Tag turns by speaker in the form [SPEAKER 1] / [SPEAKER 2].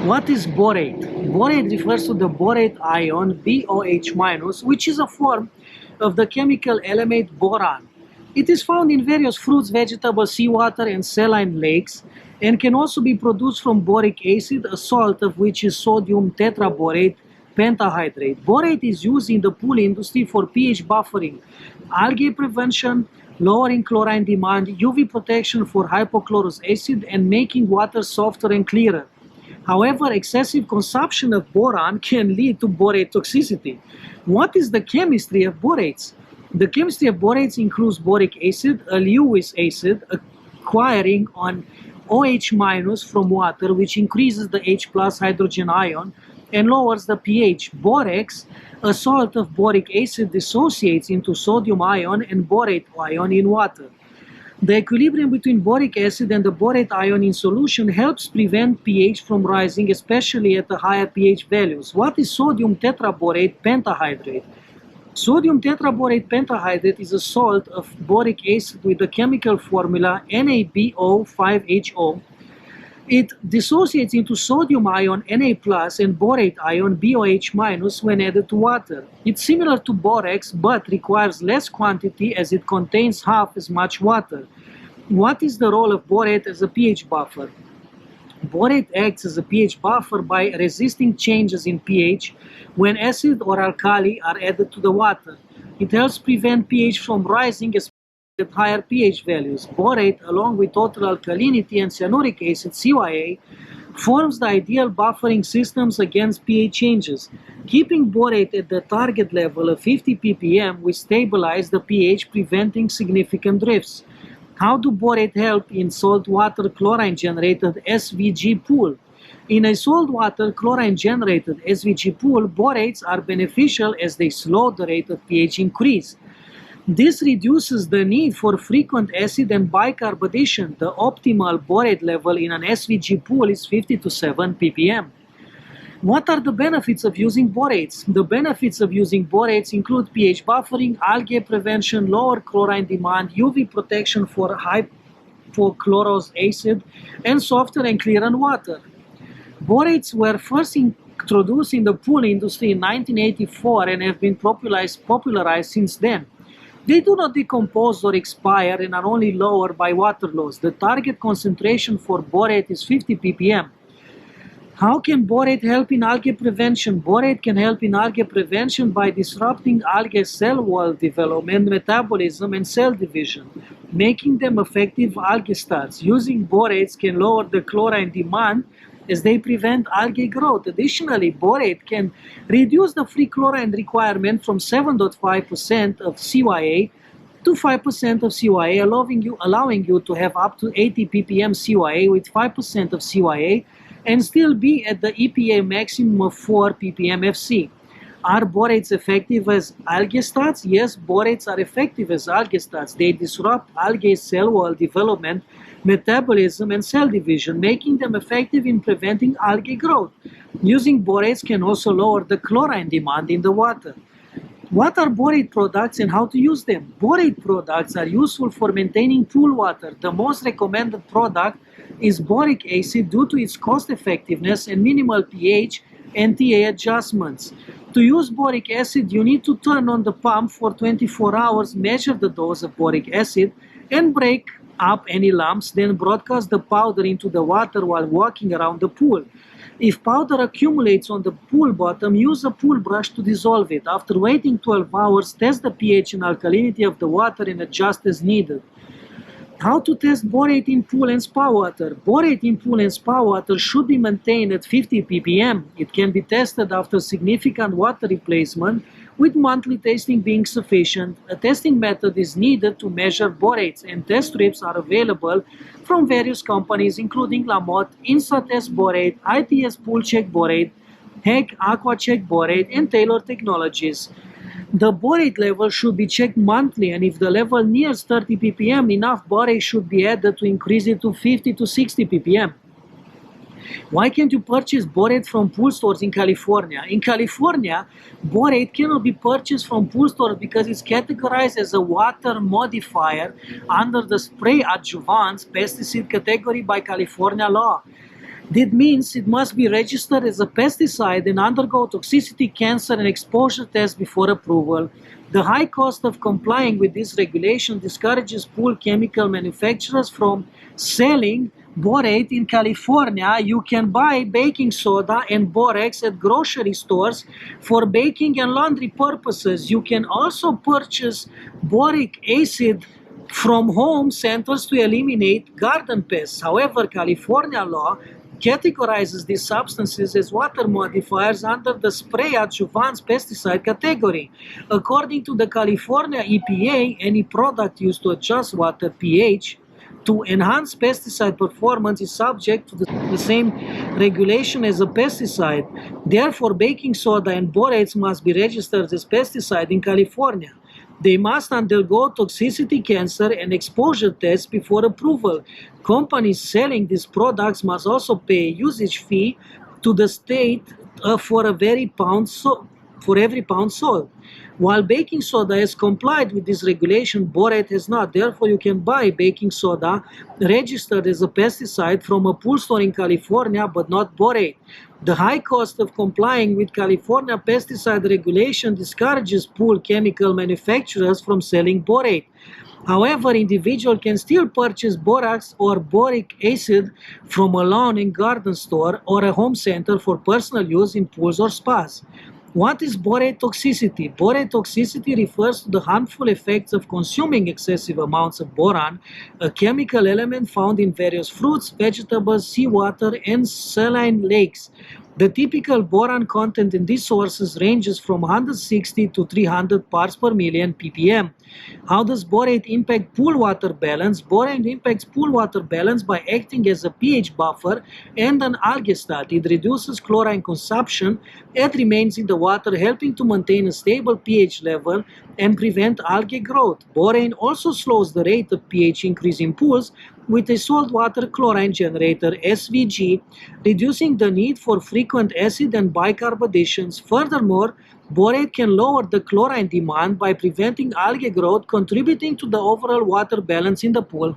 [SPEAKER 1] What is borate? Borate refers to the borate ion, BOH-, which is a form of the chemical element boron. It is found in various fruits, vegetables, seawater, and saline lakes, and can also be produced from boric acid, a salt of which is sodium tetraborate pentahydrate. Borate is used in the pool industry for pH buffering, algae prevention, lowering chlorine demand, UV protection for hypochlorous acid, and making water softer and clearer. However, excessive consumption of boron can lead to borate toxicity. What is the chemistry of borates? The chemistry of borates includes boric acid, a Lewis acid, acquiring on OH- from water, which increases the H plus hydrogen ion and lowers the pH. Borax, a salt of boric acid, dissociates into sodium ion and borate ion in water. The equilibrium between boric acid and the borate ion in solution helps prevent pH from rising, especially at the higher pH values. What is sodium tetraborate pentahydrate? Sodium tetraborate pentahydrate is a salt of boric acid with the chemical formula NaBO5HO. It dissociates into sodium ion Na and borate ion BOH- when added to water. It's similar to borax but requires less quantity as it contains half as much water. What is the role of borate as a pH buffer? Borate acts as a pH buffer by resisting changes in pH when acid or alkali are added to the water. It helps prevent pH from rising, at higher pH values. Borate, along with total alkalinity and cyanuric acid CYA, forms the ideal buffering systems against pH changes. Keeping borate at the target level of 50 ppm will stabilize the pH, preventing significant drifts. How do borate help in saltwater chlorine-generated SVG pool? In a saltwater chlorine-generated SVG pool, borates are beneficial as they slow the rate of pH increase. This reduces the need for frequent acid and bicarb addition. The optimal borate level in an SVG pool is 50 to 7 ppm. What are the benefits of using borates? The benefits of using borates include pH buffering, algae prevention, lower chlorine demand, UV protection for hypochlorous acid, and softer and clearer water. Borates were first introduced in the pool industry in 1984 and have been popularized since then. They do not decompose or expire and are only lowered by water loss. The target concentration for borate is 50 ppm. How can borate help in algae prevention? Borate can help in algae prevention by disrupting algae cell wall development, metabolism, and cell division, making them effective algae starts. Using borates can lower the chlorine demand as they prevent algae growth. Additionally, borate can reduce the free chlorine requirement from 7.5% of CYA to 5% of CYA, allowing you to have up to 80 ppm CYA with 5% of CYA and still be at the EPA maximum of 4 ppm FC. Are borates effective as algae starts? Yes, borates are effective as algae starts. They disrupt algae cell wall development, metabolism, and cell division, making them effective in preventing algae growth. Using borates can also lower the chlorine demand in the water. What are borate products and how to use them? Borate products are useful for maintaining pool water. The most recommended product is boric acid due to its cost effectiveness and minimal pH and TA adjustments. To use boric acid, you need to turn on the pump for 24 hours, measure the dose of boric acid, and break up any lumps, then broadcast the powder into the water while walking around the pool. If powder accumulates on the pool bottom, use a pool brush to dissolve it. After waiting 12 hours, test the pH and alkalinity of the water and adjust as needed. How to test borate in pool and spa water? Borate in pool and spa water should be maintained at 50 ppm. It can be tested after significant water replacement, with monthly testing being sufficient. A testing method is needed to measure borates, and test strips are available from various companies including Lamotte, InstaTest Borate, ITS Pool Check Borate, HEC Aqua Check Borate, and Taylor Technologies. The borate level should be checked monthly, and if the level nears 30 ppm, enough borate should be added to increase it to 50 to 60 ppm. Why can't you purchase borate from pool stores in California? In California, borate cannot be purchased from pool stores because it's categorized as a water modifier under the spray adjuvants pesticide category by California law. That means it must be registered as a pesticide and undergo toxicity, cancer, and exposure tests before approval. The high cost of complying with this regulation discourages pool chemical manufacturers from selling borate in California. You can buy baking soda and borax at grocery stores for baking and laundry purposes. You can also purchase boric acid from home centers to eliminate garden pests. However, California law categorizes these substances as water modifiers under the spray adjuvants pesticide category. According to the California EPA, any product used to adjust water pH to enhance pesticide performance is subject to the same regulation as a pesticide. Therefore, baking soda and borates must be registered as pesticide in California. They must undergo toxicity, cancer, and exposure tests before approval. Companies selling these products must also pay a usage fee to the state for every pound sold. While baking soda has complied with this regulation, borate has not. Therefore, you can buy baking soda registered as a pesticide from a pool store in California, but not borate. The high cost of complying with California pesticide regulation discourages pool chemical manufacturers from selling borate. However, individuals can still purchase borax or boric acid from a lawn and garden store or a home center for personal use in pools or spas. What is borate toxicity? Borate toxicity refers to the harmful effects of consuming excessive amounts of boron, a chemical element found in various fruits, vegetables, seawater, and saline lakes. The typical boron content in these sources ranges from 160 to 300 parts per million ppm. How does borate impact pool water balance? Borate impacts pool water balance by acting as a pH buffer and an algestat. It reduces chlorine consumption and remains in the water, helping to maintain a stable pH level and prevent algae growth. Borane also slows the rate of pH increase in pools with a saltwater chlorine generator (SVG), reducing the need for frequent acid and bicarb additions. Furthermore, borate can lower the chlorine demand by preventing algae growth, contributing to the overall water balance in the pool.